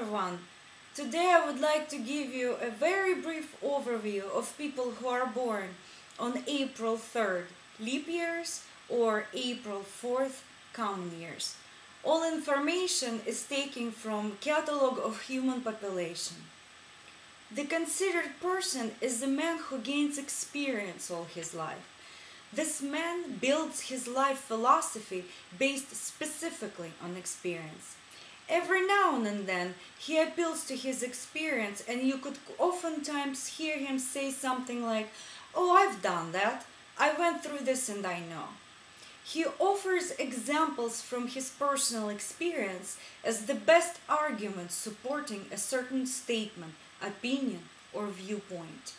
everyone! Today I would like to give you a very brief overview of people who are born on April 3rd, leap years, or April 4th, common years. All information is taken from Catalog of Human Population. The considered person is the man who gains experience all his life. This man builds his life philosophy based specifically on experience. Every now and then he appeals to his experience, and you could oftentimes hear him say something like, "Oh, I've done that. I went through this and I know." He offers examples from his personal experience as the best argument supporting a certain statement, opinion, or viewpoint.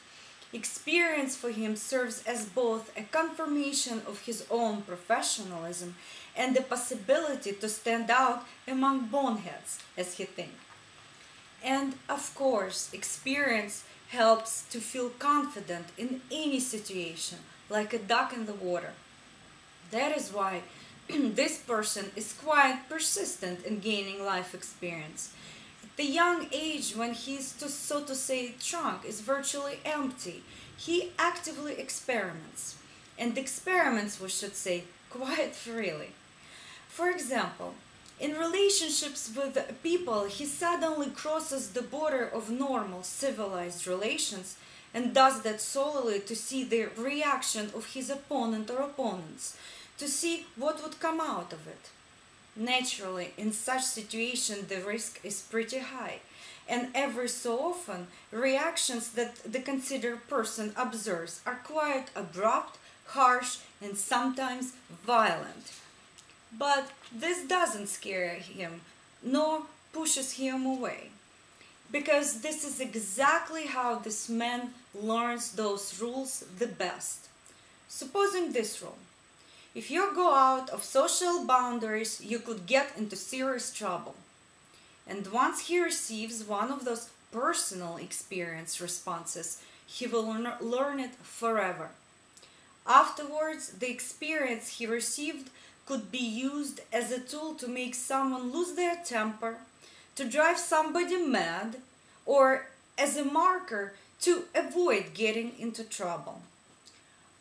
Experience for him serves as both a confirmation of his own professionalism and the possibility to stand out among boneheads, as he thinks. And of course, experience helps to feel confident in any situation, like a duck in the water. That is why this person is quite persistent in gaining life experience. The young age when his, so to say, trunk is virtually empty, he actively experiments. And experiments, we should say, quite freely. For example, in relationships with people, he suddenly crosses the border of normal, civilized relations and does that solely to see the reaction of his opponent or opponents, to see what would come out of it. Naturally, in such situation, the risk is pretty high, and every so often, reactions that the considered person observes are quite abrupt, harsh, and sometimes violent. But this doesn't scare him, nor pushes him away, because this is exactly how this man learns those rules the best. Supposing this rule: if you go out of social boundaries, you could get into serious trouble. And once he receives one of those personal experience responses, he will learn it forever. Afterwards, the experience he received could be used as a tool to make someone lose their temper, to drive somebody mad, or as a marker to avoid getting into trouble.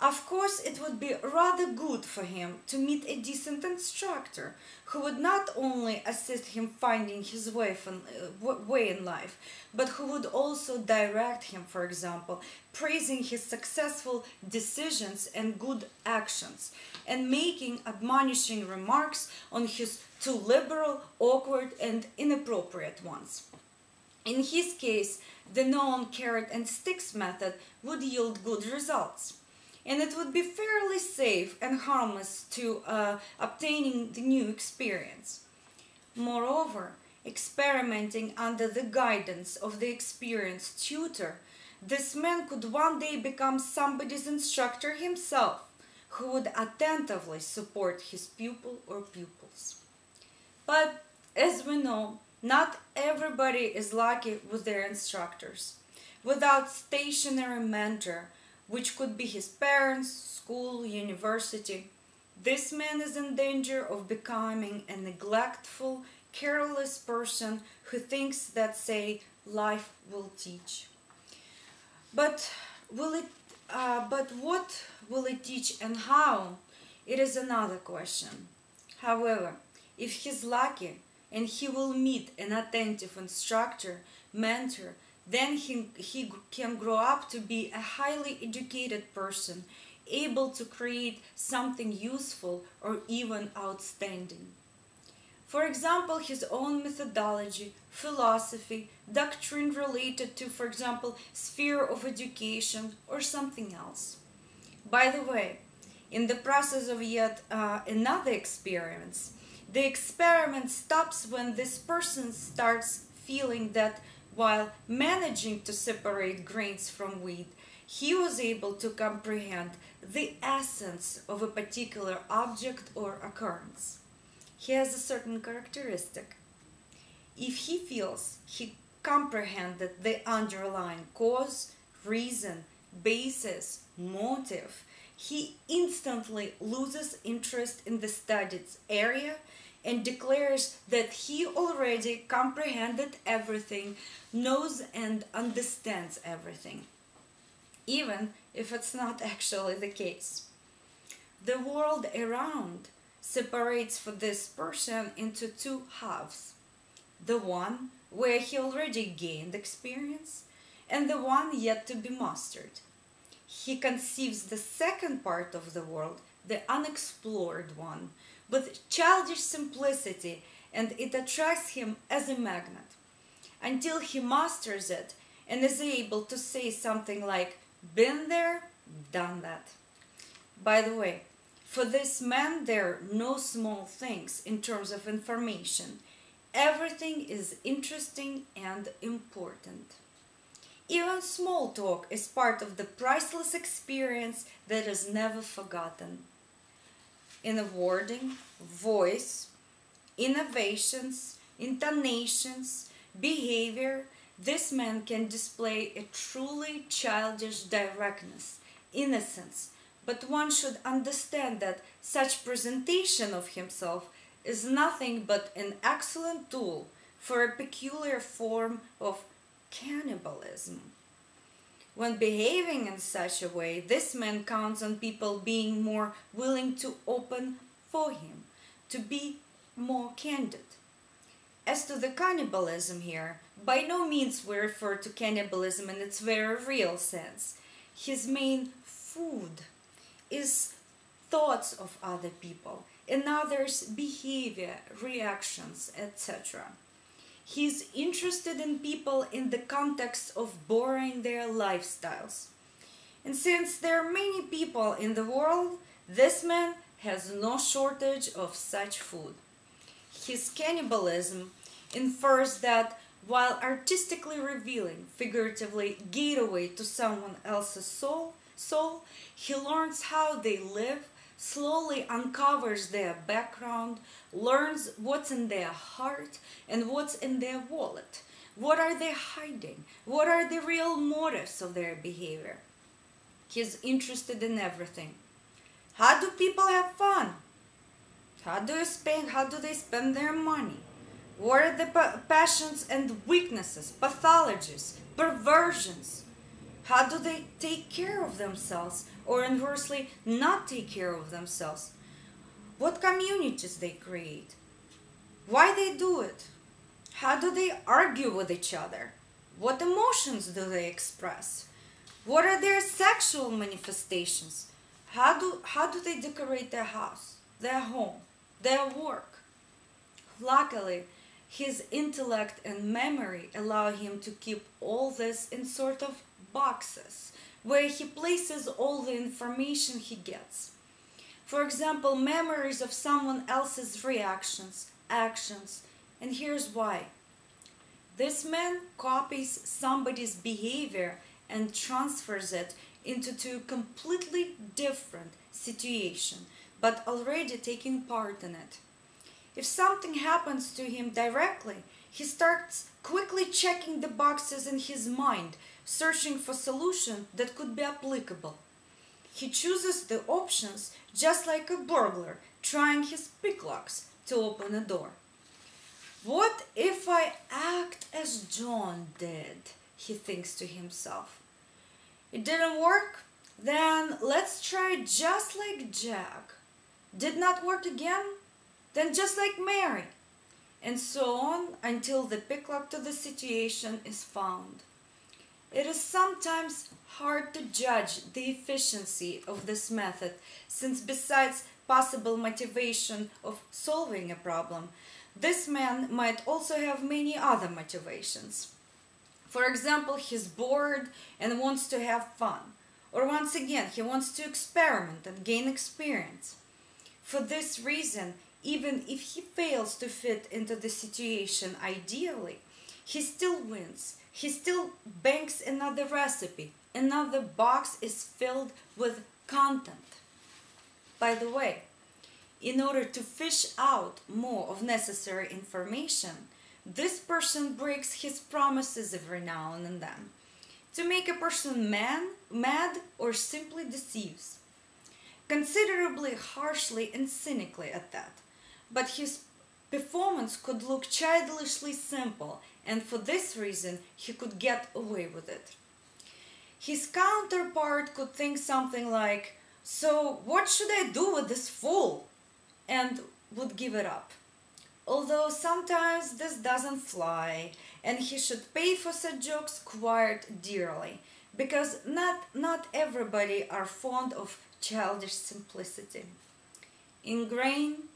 Of course, it would be rather good for him to meet a decent instructor who would not only assist him finding his way in life, but who would also direct him, for example, praising his successful decisions and good actions, and making admonishing remarks on his too liberal, awkward, and inappropriate ones. In his case, the known carrot and sticks method would yield good results. And it would be fairly safe and harmless to obtaining the new experience. Moreover, experimenting under the guidance of the experienced tutor, this man could one day become somebody's instructor himself, who would attentively support his pupil or pupils. But as we know, not everybody is lucky with their instructors. Without stationary mentor, which could be his parents, school, university, this man is in danger of becoming a neglectful, careless person who thinks that, say, life will teach. But what will it teach and how? It is another question. However, if he's lucky and he will meet an attentive instructor, mentor, then he can grow up to be a highly educated person, able to create something useful or even outstanding. For example, his own methodology, philosophy, doctrine related to, for example, sphere of education or something else. By the way, in the process of yet another experience, the experiment stops when this person starts feeling that while managing to separate grains from wheat, he was able to comprehend the essence of a particular object or occurrence. He has a certain characteristic. If he feels he comprehended the underlying cause, reason, basis, motive, he instantly loses interest in the studied area and declares that he already comprehended everything, knows and understands everything, even if it's not actually the case. The world around separates for this person into two halves: the one where he already gained experience, and the one yet to be mastered. He conceives the second part of the world, the unexplored one, with childish simplicity, and it attracts him as a magnet, until he masters it and is able to say something like, "Been there, done that." By the way, for this man there are no small things in terms of information. Everything is interesting and important. Even small talk is part of the priceless experience that is never forgotten. In the wording, voice, innovations, intonations, behavior, this man can display a truly childish directness, innocence, but one should understand that such presentation of himself is nothing but an excellent tool for a peculiar form of cannibalism. When behaving in such a way, this man counts on people being more willing to open for him, to be more candid. As to the cannibalism here, by no means we refer to cannibalism in its very real sense. His main food is thoughts of other people and others' behavior, reactions, etc. He's interested in people in the context of borrowing their lifestyles. And since there are many people in the world, this man has no shortage of such food. His cannibalism infers that while artistically revealing, figuratively gateway to someone else's soul, he learns how they live, slowly uncovers their background, learns what's in their heart and what's in their wallet. What are they hiding? What are the real motives of their behavior? He's interested in everything. How do people have fun? How do they spend their money? What are the passions and weaknesses, pathologies, perversions? How do they take care of themselves, or inversely not take care of themselves? What communities they create? Why they do it? How do they argue with each other? What emotions do they express? What are their sexual manifestations? How do they decorate their house, their home, their work? Luckily, his intellect and memory allow him to keep all this in sort of boxes, where he places all the information he gets. For example, memories of someone else's reactions, actions, and here's why. This man copies somebody's behavior and transfers it into a completely different situation, but already taking part in it. If something happens to him directly, he starts quickly checking the boxes in his mind, searching for solutions that could be applicable. He chooses the options just like a burglar trying his picklocks to open a door. What if I act as John did? He thinks to himself. It didn't work? Then let's try just like Jack. Did not work again? Then just like Mary. And so on until the picklock to the situation is found. It is sometimes hard to judge the efficiency of this method, since besides possible motivation of solving a problem, this man might also have many other motivations. For example, he's bored and wants to have fun. Or once again, he wants to experiment and gain experience. For this reason, even if he fails to fit into the situation ideally, he still wins. He still banks another recipe. Another box is filled with content. By the way, in order to fish out more of necessary information, this person breaks his promises every now and then to make a person mad or simply deceives. Considerably harshly and cynically at that. But his Performance could look childishly simple, and for this reason he could get away with it. His counterpart could think something like, "So what should I do with this fool?" and would give it up. Although sometimes this doesn't fly, and he should pay for such jokes quite dearly, because not everybody are fond of childish simplicity. In grain,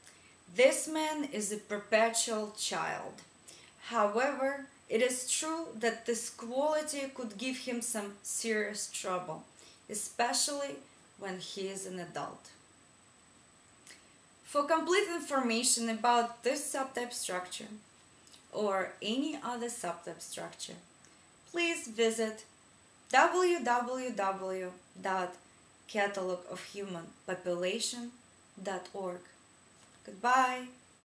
this man is a perpetual child. However, it is true that this quality could give him some serious trouble, especially when he is an adult. For complete information about this subtype structure or any other subtype structure, please visit www.catalogofhumanpopulation.org. Goodbye.